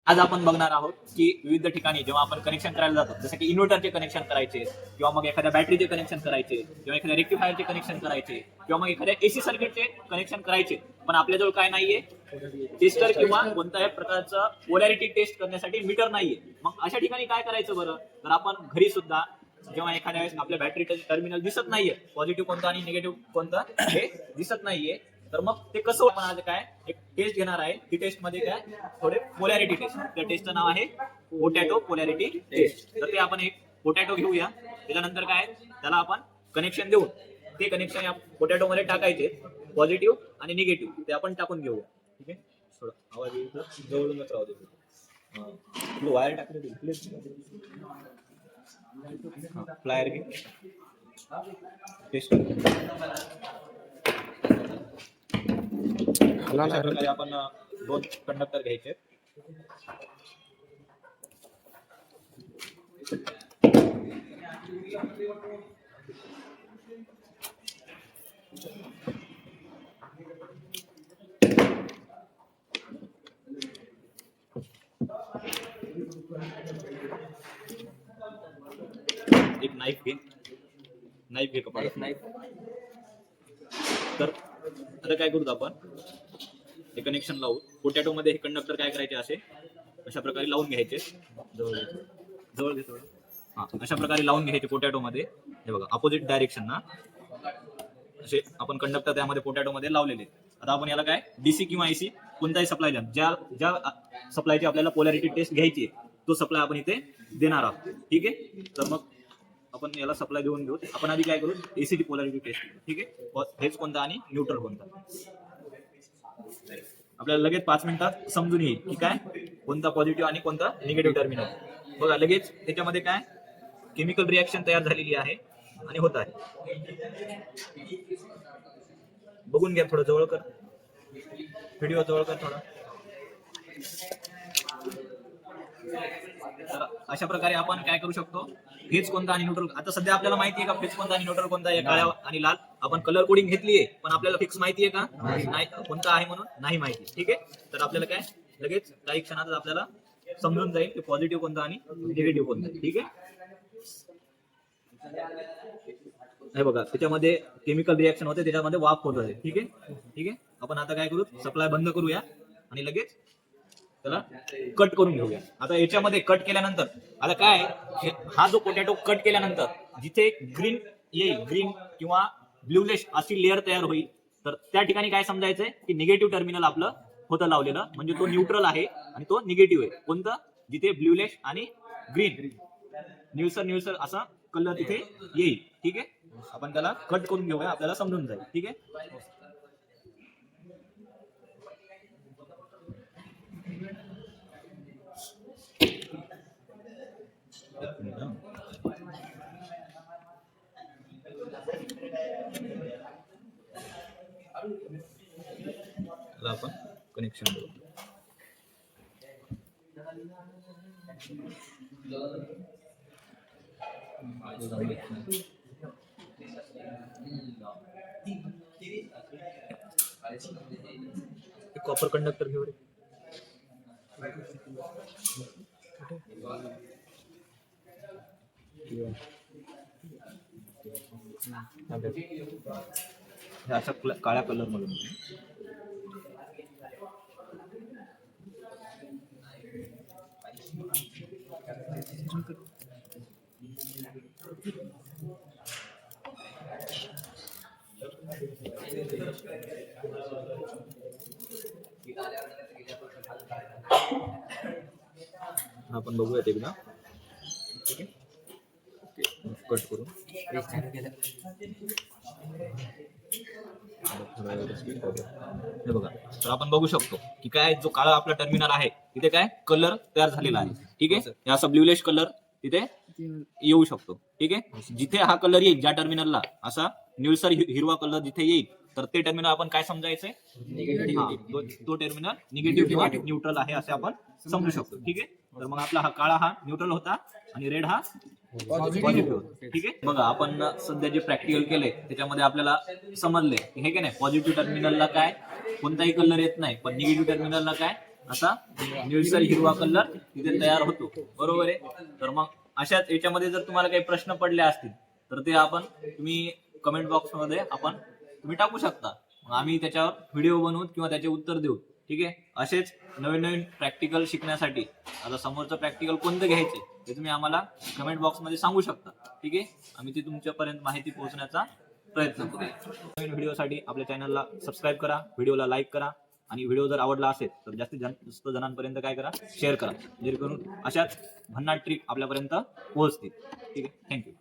आज आपण बघणार आहोत की विविध ठिकाणी जेव्हा आपण कनेक्शन करायला जातो, जसं की इन्व्हर्टरचे कनेक्शन करायचे किंवा मग एखाद्या बॅटरीचे कनेक्शन करायचे किंवा एखाद्या रेक्टिफायरचे कनेक्शन करायचे किंवा मग एखाद्या एसी सर्किटचे कनेक्शन करायचे, पण आपल्याजवळ काय नाहीये, टेस्टर किंवा कोणत्याही प्रकारचं पोलॅरिटी टेस्ट करण्यासाठी मीटर नाहीये. मग अशा ठिकाणी काय करायचं बरं? तर आपण घरी सुद्धा जेव्हा एखाद्या वेळेस आपल्या बॅटरीचं टर्मिनल दिसत नाहीये, पॉझिटिव्ह कोणता आणि निगेटिव्ह कोणता हे दिसत नाहीये, तर मग ते कसं आपण आज काय एक टेस्ट घेणार आहे. ती टेस्ट मध्ये काय थोडे पोलॅरिटी टेस्ट, त्या टेस्टचं नाव आहे पोटॅटो पोलॅरिटी टेस्ट. तर ते आपण एक पोटॅटो घेऊया, त्याच्यानंतर काय त्याला आपण कनेक्शन देऊन ते कनेक्शन या पोटॅटो मध्ये टाकायचे, पॉझिटिव्ह आणि निगेटिव्ह ते आपण टाकून घेऊया. ठीक आहे, थोडा आवाज येईल तर जवळूनच राहू दे. वायर टाकले फ्लायर घे टेस्ट. अशा प्रकारे आपण दोन कंडक्टर घ्यायचे. एक नाईफ घे कपाळात नाईफ. तर आता काय करू आपण, हे कनेक्शन लावू. पोटॅटो मध्ये हे कंडक्टर काय करायचे असे अशा प्रकारे लावून घ्यायचे. जवळ घे थोडं. हा, अशा प्रकारे लावून घ्यायचे पोटॅटो मध्ये. हे बघा, अपोजिट डायरेक्शन ना असे आपण कंडक्टर त्यामध्ये पोटॅटो मध्ये लावलेले. आता आपण याला काय डीसी किंवा एसी कोणताही सप्लाय द्या, ज्या सप्लायची आपल्याला पोलॅरिटी टेस्ट घ्यायची आहे तो सप्लाय आपण इथे देणार आहोत. ठीक आहे, तर मग आपण याला सप्लाय देऊन घेऊ. आपण आधी काय करू, एसीची पोलॅरिटी टेस्ट. ठीक आहे, हेच कोणता आणि न्यूट्रल कोणता आपल्याला लगेच 5 मिनिटात समजून येईल की काय कोणता पॉझिटिव्ह आणि कोणता निगेटिव्ह टर्मिनल. बघा, लगेच त्याच्यामध्ये काय केमिकल रिॲक्शन तयार झालेली आहे आणि होत आहे. बघून घ्या, थोडं जवळ कर व्हिडिओ, जवळ कर थोडं. तर अशा प्रकारे आपण काय करू शकतो, फेज कोणता आणि न्यूट्रल. आता सध्या आपल्याला माहिती आहे का फेज कोणता आणि न्यूट्रल कोणता आहे? काळ्या आणि लाल आपण कलर कोडिंग घेतली आहे, पण आपल्याला फिक्स माहिती आहे का नाही कोणता आहे म्हणून नाही माहिती. ठीक आहे, तर आपल्याला काय लगेच काही क्षणातच आपल्याला समजून जाईल की पॉझिटिव्ह कोणता आणि निगेटिव्ह कोणता. ठीक आहे, हे बघा त्याच्यामध्ये केमिकल रिॲक्शन होते, त्याच्यामध्ये वाफ होत आहे. ठीक आहे, आपण आता काय करू, सप्लाय बंद करूया आणि लगेच त्याला कट करून घेऊया. आता याच्यामध्ये कट केल्यानंतर आता काय, हा जो पोटॅटो कट केल्यानंतर जिथे ग्रीन येईल, ग्रीन किंवा ब्ल्यूलेश अशी लेअर तयार होईल, तर त्या ठिकाणी काय समजायचंय की निगेटिव्ह टर्मिनल आपलं होतं लावलेलं, म्हणजे तो न्यूट्रल आहे आणि तो निगेटिव्ह आहे. कोणतं? जिथे ब्ल्यूलेश आणि ग्रीन निळसर असा कलर तिथे येईल. ठीक आहे, आपण त्याला कट करून घेऊया, आपल्याला समजून जाईल. ठीक आहे, आपण कनेक्शन करू. कॉपर कंडक्टर घेऊ रे. अशा काळ्या कलर मधून आपण बघूयात एकदा. ठीक आहे, कट करून हे बघा. तर आपण बघू शकतो की काय जो काळा आपला टर्मिनल आहे तिथे काय कलर तयार झालेला आहे. ठीक आहे, असा ब्ल्यूलेश कलर तिथे येऊ शकतो. ठीक आहे, जिथे हा कलर येईल ज्या टर्मिनलला, असा निळसर हिरवा कलर जिथे येईल, तर ते टर्मिनल आपण काय समजायचंय, तो टर्मिनल निगेटिव्ह किंवा न्यूट्रल आहे असे आपण समजू शकतो. ठीक आहे, तर मग आपला हा काळा हा न्यूट्रल होता आणि रेड हा पॉझिटिव्ह होता. ठीक आहे, बघा आपण सध्या जे प्रॅक्टिकल केले त्याच्यामध्ये आपल्याला समजले हे की नाही, पॉझिटिव्ह टर्मिनलला काय कोणताही कलर येत नाही, पण निगेटिव्ह टर्मिनलला काय असा निळसर हिरवा कलर तिथे तयार होतो. बरोबर आहे. तर मग अशाच याच्यामध्ये जर तुम्हाला काही प्रश्न पडले असतील तर ते तुम्ही कमेंट बॉक्स मध्ये तुम्ही टाकू शकता. मग आम्ही त्याच्यावर व्हिडिओ बनवू किंवा त्याचे उत्तर देऊ. ठीक आहे. असेच नवीन नवीन प्रॅक्टिकल शिकण्यासाठी आता समोरचं प्रॅक्टिकल कोणतं घ्यायचे ते तुम्ही आम्हाला कमेंट बॉक्स मध्ये सांगू शकता. ठीक आहे. आम्ही ती तुमच्यापर्यंत माहिती पोहोचण्याचा प्रयत्न करू. नवीन व्हिडिओसाठी आपल्या चॅनलला सबस्क्राईब करा, व्हिडिओला लाईक करा आणि व्हिडिओ जर आवडला असेल तर जास्तीत जास्त जणांपर्यंत काय करा, शेअर करा, जेणेकरून अशाच भन्नाट ट्रिक आपल्यापर्यंत पोहोचतील. ठीक आहे. थँक्यू.